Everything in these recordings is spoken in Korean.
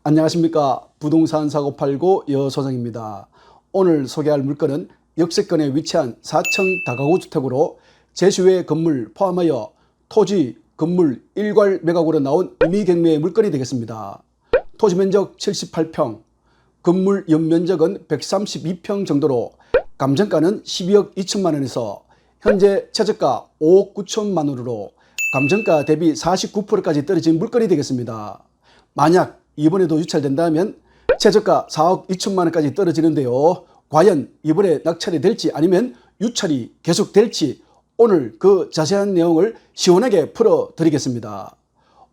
안녕하십니까. 부동산 사고 팔고 여소장입니다. 오늘 소개할 물건은 역세권에 위치한 4층 다가구 주택으로 제수의 건물 포함하여 토지, 건물, 일괄 매각으로 나온 임의경매의 물건이 되겠습니다. 토지 면적 78평, 건물 연면적은 132평 정도로 감정가는 12억 2천만 원에서 현재 최저가 5억 9천만 원으로 감정가 대비 49%까지 떨어진 물건이 되겠습니다. 만약 이번에도 유찰된다면 최저가 4억 2천만 원까지 떨어지는데요. 과연 이번에 낙찰이 될지 아니면 유찰이 계속될지 오늘 그 자세한 내용을 시원하게 풀어드리겠습니다.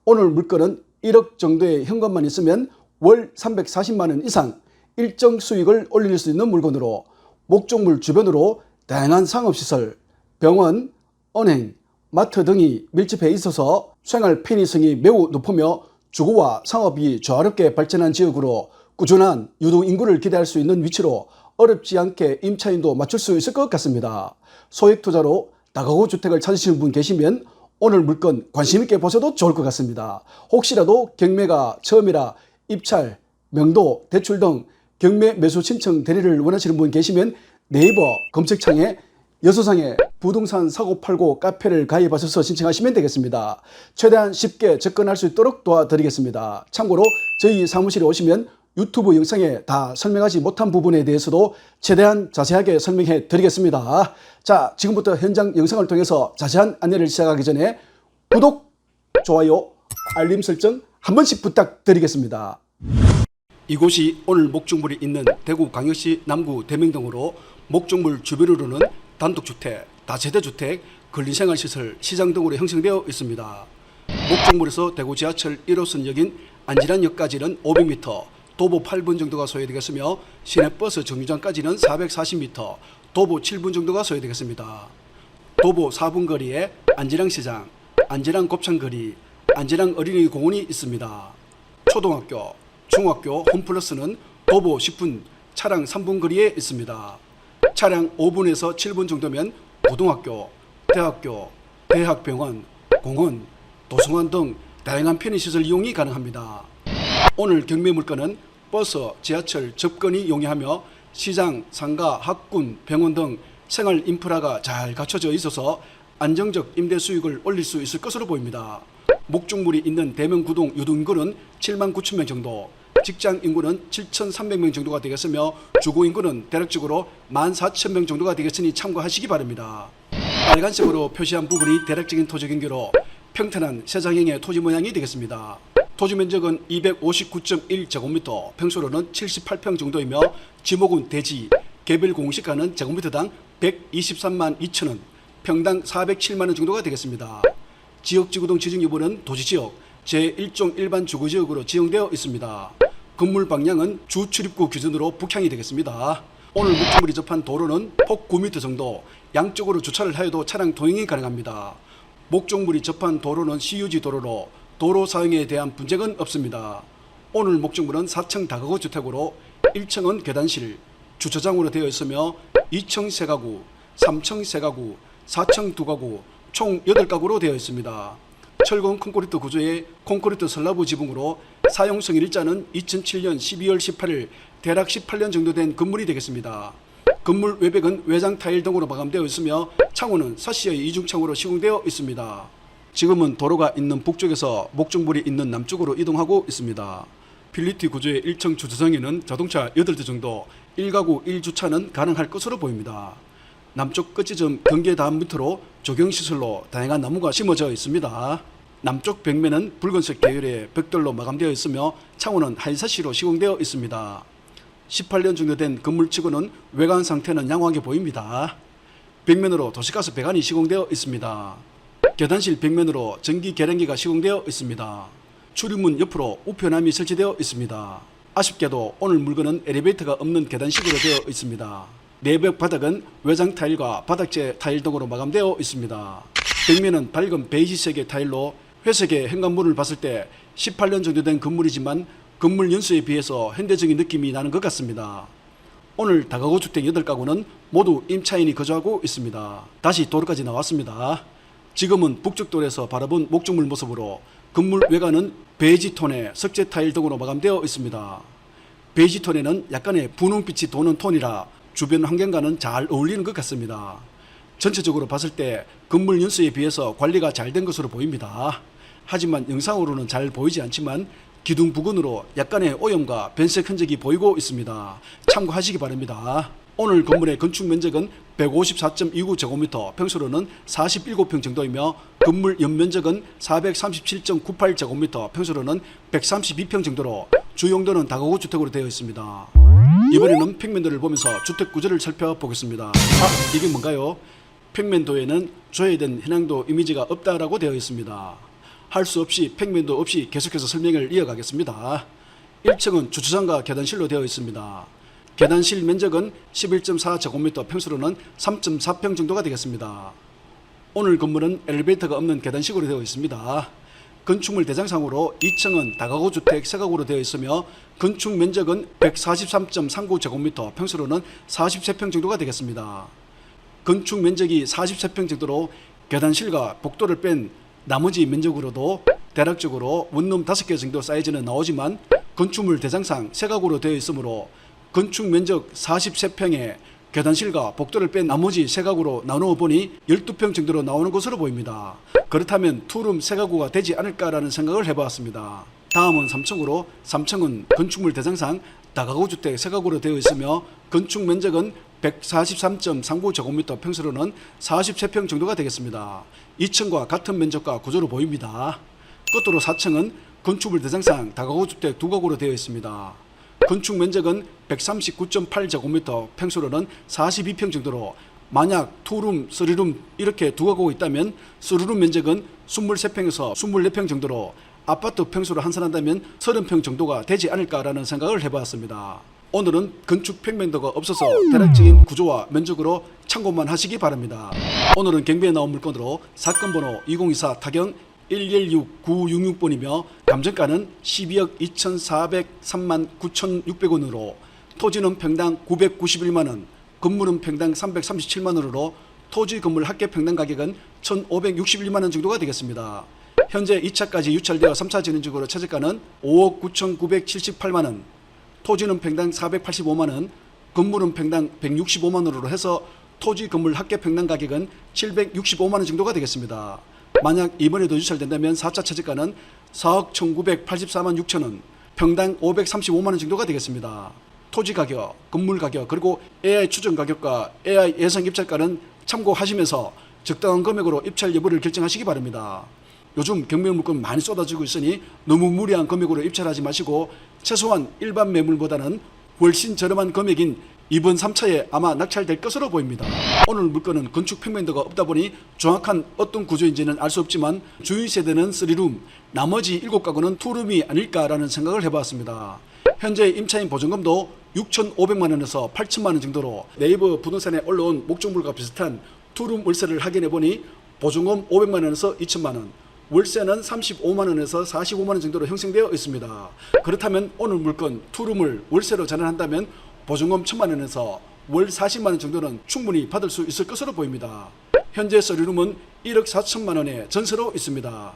오늘 물건은 1억 정도의 현금만 있으면 월 340만 원 이상 일정 수익을 올릴 수 있는 물건으로 목적물 주변으로 다양한 상업시설, 병원, 은행, 마트 등이 밀집해 있어서 생활 편의성이 매우 높으며 주거와 상업이 조화롭게 발전한 지역으로 꾸준한 유동인구를 기대할 수 있는 위치로 어렵지 않게 임차인도 맞출 수 있을 것 같습니다. 소액투자로 다가구 주택을 찾으시는 분 계시면 오늘 물건 관심있게 보셔도 좋을 것 같습니다. 혹시라도 경매가 처음이라 입찰, 명도, 대출 등 경매 매수 신청 대리를 원하시는 분 계시면 네이버 검색창에 여소상의 부동산 사고 팔고 카페를 가입하셔서 신청하시면 되겠습니다. 최대한 쉽게 접근할 수 있도록 도와드리겠습니다. 참고로 저희 사무실에 오시면 유튜브 영상에 다 설명하지 못한 부분에 대해서도 최대한 자세하게 설명해 드리겠습니다. 자, 지금부터 현장 영상을 통해서 자세한 안내를 시작하기 전에 구독, 좋아요, 알림 설정 한 번씩 부탁드리겠습니다. 이곳이 오늘 목적물이 있는 대구 광역시 남구 대명동으로 목적물 주변으로는 단독주택, 다세대주택, 근린생활시설, 시장 등으로 형성되어 있습니다. 목적물에서 대구 지하철 1호선역인 안진환역까지는 500m, 도보 8분 정도가 소요되겠으며 시내버스 정류장까지는 440m, 도보 7분 정도가 소요되겠습니다. 도보 4분 거리에 안진항시장, 안진항 곱창거리, 안진항 어린이공원이 있습니다. 초등학교, 중학교, 홈플러스는 도보 10분, 차량 3분 거리에 있습니다. 차량 5분에서 7분 정도면 고등학교, 대학교, 대학병원, 공원, 도서관 등 다양한 편의시설 이용이 가능합니다. 오늘 경매 물건은 버스, 지하철 접근이 용이하며 시장, 상가, 학군, 병원 등 생활 인프라가 잘 갖춰져 있어서 안정적 임대 수익을 올릴 수 있을 것으로 보입니다. 목적물이 있는 대명구동 유동인구는 7만 9천 명 정도, 직장 인구는 7,300명 정도가 되겠으며 주거 인구는 대략적으로 14,000명 정도가 되겠으니 참고하시기 바랍니다. 빨간색으로 표시한 부분이 대략적인 토지 경계로 평탄한 세장형의 토지 모양이 되겠습니다. 토지 면적은 259.1제곱미터, 평수로는 78평 정도이며 지목은 대지, 개별 공시가는 제곱미터당 123만 2천원, 평당 407만 원 정도가 되겠습니다. 지역지구등 지정 여부는 도시지역 제1종 일반 주거지역으로 지정되어 있습니다. 건물 방향은 주출입구 기준으로 북향이 되겠습니다. 오늘 목적물이 접한 도로는 폭 9m 정도, 양쪽으로 주차를 하여도 차량 통행이 가능합니다. 목적물이 접한 도로는 CUG 도로로 도로 사용에 대한 분쟁은 없습니다. 오늘 목적물은 4층 다가구 주택으로 1층은 계단실, 주차장으로 되어 있으며 2층 3가구, 3층 3가구, 4층 2가구, 총 8가구로 되어 있습니다. 철근 콘크리트 구조의 콘크리트 슬라브 지붕으로 사용성 일자는 2007년 12월 18일 대략 18년 정도 된 건물이 되겠습니다. 건물 외벽은 외장 타일 등으로 마감되어 있으며 창호는 사시의 이중창호로 시공되어 있습니다. 지금은 도로가 있는 북쪽에서 목적물이 있는 남쪽으로 이동하고 있습니다. 필리티 구조의 1층 주차장에는 자동차 8대 정도 1가구 1주차는 가능할 것으로 보입니다. 남쪽 끝지점 경계다음 밑으로 조경시설로 다양한 나무가 심어져 있습니다. 남쪽 벽면은 붉은색 계열의 벽돌로 마감되어 있으며 창호는 하이사시로 시공되어 있습니다. 18년 정도 된 건물치고는 외관 상태는 양호하게 보입니다. 벽면으로 도시가스 배관이 시공되어 있습니다. 계단실 벽면으로 전기 계량기가 시공되어 있습니다. 출입문 옆으로 우편함이 설치되어 있습니다. 아쉽게도 오늘 물건은 엘리베이터가 없는 계단식으로 되어 있습니다. 내벽 바닥은 외장 타일과 바닥재 타일 등으로 마감되어 있습니다. 벽면은 밝은 베이지색의 타일로 회색의 현관문을 봤을 때 18년 정도 된 건물이지만 건물 연수에 비해서 현대적인 느낌이 나는 것 같습니다. 오늘 다가구 주택 8가구는 모두 임차인이 거주하고 있습니다. 다시 도로까지 나왔습니다. 지금은 북쪽도로에서 바라본 목적물 모습으로 건물 외관은 베이지톤에 석재 타일 등으로 마감되어 있습니다. 베이지톤에는 약간의 분홍빛이 도는 톤이라 주변 환경과는 잘 어울리는 것 같습니다. 전체적으로 봤을 때 건물 연수에 비해서 관리가 잘 된 것으로 보입니다. 하지만 영상으로는 잘 보이지 않지만 기둥 부근으로 약간의 오염과 변색 흔적이 보이고 있습니다. 참고하시기 바랍니다. 오늘 건물의 건축 면적은 154.29제곱미터, 평수로는 47평 정도이며 건물 연면적은 437.98제곱미터, 평수로는 132평 정도로 주용도는 다가구 주택으로 되어 있습니다. 이번에는 평면도를 보면서 주택 구조를 살펴보겠습니다. 이게 뭔가요? 평면도에는 조회된 현황도 이미지가 없다라고 되어 있습니다. 할 수 없이 평면도 없이 계속해서 설명을 이어가겠습니다. 1층은 주차장과 계단실로 되어 있습니다. 계단실 면적은 11.4제곱미터, 평수로는 3.4평 정도가 되겠습니다. 오늘 건물은 엘리베이터가 없는 계단식으로 되어 있습니다. 건축물 대장상으로 2층은 다가구 주택 세각으로 되어 있으며 건축 면적은 143.39제곱미터, 평수로는 43평 정도가 되겠습니다. 건축 면적이 43평 정도로 계단실과 복도를 뺀 나머지 면적으로도 대략적으로 원룸 5개 정도 사이즈는 나오지만 건축물 대장상 세각으로 되어 있으므로 건축 면적 43평에 계단실과 복도를 뺀 나머지 세각으로 나누어 보니 12평 정도로 나오는 것으로 보입니다. 그렇다면 투룸 세가구가 되지 않을까라는 생각을 해보았습니다. 다음은 3층으로 3층은 건축물 대장상 다가구 주택 세가구로 되어 있으며 건축 면적은 143.39제곱미터, 평수로는 43평 정도가 되겠습니다. 2층과 같은 면적과 구조로 보입니다. 끝으로 4층은 건축물 대장상 다가구 주택 두 가구로 되어 있습니다. 건축 면적은 139.8제곱미터, 평수로는 42평 정도로 만약 투룸, 쓰리룸 이렇게 두 가구가 있다면 쓰리룸 면적은 23평에서 24평 정도로 아파트 평수로 환산한다면 30평 정도가 되지 않을까라는 생각을 해보았습니다. 오늘은 건축 평면도가 없어서 대략적인 구조와 면적으로 참고만 하시기 바랍니다. 오늘은 경매에 나온 물건으로 사건 번호 2024 타경 116966번이며 감정가는 12억 2,403만 9,600원으로 토지는 평당 991만원, 건물은 평당 337만원으로 토지 건물 합계 평당 가격은 1,561만원 정도가 되겠습니다. 현재 2차까지 유찰되어 3차 진행중으로 최저가는 5억 9,978만원, 토지는 평당 485만원, 건물은 평당 165만원으로 해서 토지 건물 합계 평당 가격은 765만원 정도가 되겠습니다. 만약 이번에도 유찰된다면 4차 최저가는 4억 1,984만 6천원, 평당 535만원 정도가 되겠습니다. 토지 가격, 건물 가격, 그리고 AI 추정 가격과 AI 예상 입찰가는 참고하시면서 적당한 금액으로 입찰 여부를 결정하시기 바랍니다. 요즘 경매 물건 많이 쏟아지고 있으니 너무 무리한 금액으로 입찰하지 마시고 최소한 일반 매물보다는 훨씬 저렴한 금액인 이번 3차에 아마 낙찰될 것으로 보입니다. 오늘 물건은 건축 평면도가 없다 보니 정확한 어떤 구조인지는 알 수 없지만 주인 세대는 3룸, 나머지 7가구는 2룸이 아닐까라는 생각을 해봤습니다. 현재 임차인 보증금도 6,500만원에서 8천만원 정도로 네이버 부동산에 올라온 목적물과 비슷한 2룸 월세를 확인해보니 보증금 500만원에서 2천만원, 월세는 35만원에서 45만원 정도로 형성되어 있습니다. 그렇다면 오늘 물건 2룸을 월세로 전환한다면 보증금 1,000만원에서 월 40만원 정도는 충분히 받을 수 있을 것으로 보입니다. 현재 3룸은 1억 4천만원의 전세로 있습니다.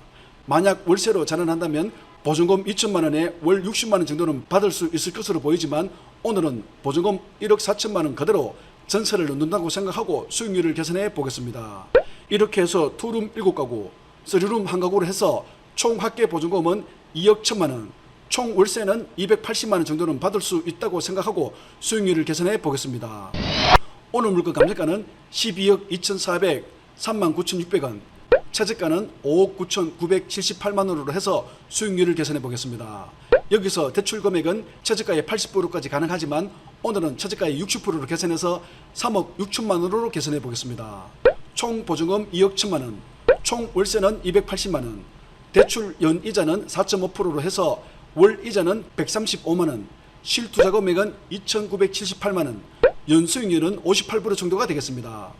만약 월세로 전환한다면 보증금 2천만원에 월 60만원 정도는 받을 수 있을 것으로 보이지만 오늘은 보증금 1억 4천만원 그대로 전세를 넣는다고 생각하고 수익률을 계산해 보겠습니다. 이렇게 해서 2룸 7가구, 3룸 1가구로 해서 총 합계 보증금은 2억 1천만원, 총 월세는 280만원 정도는 받을 수 있다고 생각하고 수익률을 계산해 보겠습니다. 오늘 물건 감정가는 12억 2,403만 9,600원, 최저가는 5억 9,978만원으로 해서 수익률을 계산해 보겠습니다. 여기서 대출 금액은 최저가의 80%까지 가능하지만 오늘은 최저가의 60%로 계산해서 3억 6천만원으로 계산해 보겠습니다. 총 보증금 2억 1천만원, 총 월세는 280만원, 대출 연이자는 4.5%로 해서 월 이자는 135만원, 실투자 금액은 2,978만원, 연수익률은 58% 정도가 되겠습니다.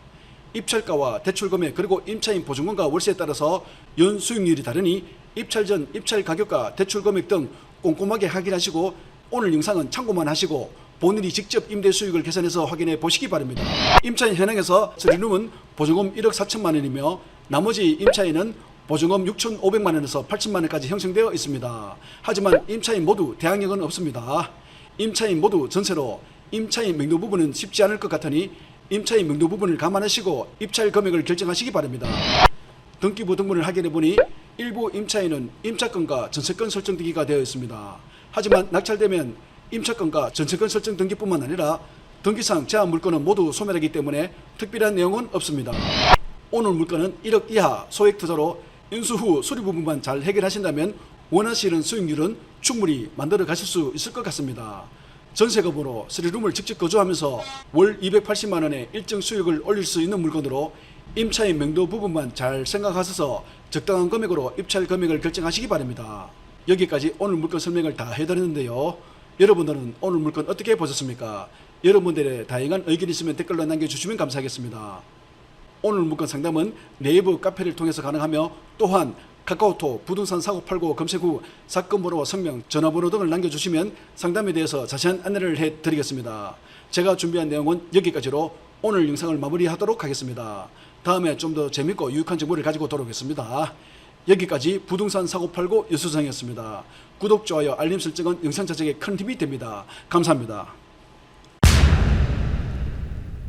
입찰가와 대출 금액 그리고 임차인 보증금과 월세에 따라서 연수익률이 다르니 입찰 전 입찰 가격과 대출 금액 등 꼼꼼하게 확인하시고 오늘 영상은 참고만 하시고 본인이 직접 임대 수익을 계산해서 확인해 보시기 바랍니다. 임차인 현황에서 3룸은 보증금 1억 4천만원이며 나머지 임차인은 보증금 6,500만 원에서 8천만 원까지 형성되어 있습니다. 하지만 임차인 모두 대항력은 없습니다. 임차인 모두 전세로 임차인 명도 부분은 쉽지 않을 것 같으니 임차인 명도 부분을 감안하시고 입찰 금액을 결정하시기 바랍니다. 등기부 등본을 확인해 보니 일부 임차인은 임차권과 전세권 설정 등기가 되어 있습니다. 하지만 낙찰되면 임차권과 전세권 설정 등기뿐만 아니라 등기상 제한 물건은 모두 소멸하기 때문에 특별한 내용은 없습니다. 오늘 물건은 1억 이하 소액 투자로 인수 후 수리 부분만 잘 해결하신다면 원하시는 수익률은 충분히 만들어 가실 수 있을 것 같습니다. 전세금으로 3룸을 직접 거주하면서 월 280만 원의 일정 수익을 올릴 수 있는 물건으로 임차인 명도 부분만 잘 생각하셔서 적당한 금액으로 입찰 금액을 결정하시기 바랍니다. 여기까지 오늘 물건 설명을 다 해드렸는데요. 여러분들은 오늘 물건 어떻게 보셨습니까? 여러분들의 다양한 의견이 있으면 댓글로 남겨주시면 감사하겠습니다. 오늘 물건 상담은 네이버 카페를 통해서 가능하며 또한 카카오톡 부동산 사고 팔고 검색 후 사건 번호와 성명, 전화번호 등을 남겨주시면 상담에 대해서 자세한 안내를 해드리겠습니다. 제가 준비한 내용은 여기까지로 오늘 영상을 마무리하도록 하겠습니다. 다음에 좀 더 재밌고 유익한 정보를 가지고 돌아오겠습니다. 여기까지 부동산 사고 팔고 여수정이었습니다. 구독, 좋아요, 알림 설정은 영상 제작에 큰 힘이 됩니다. 감사합니다.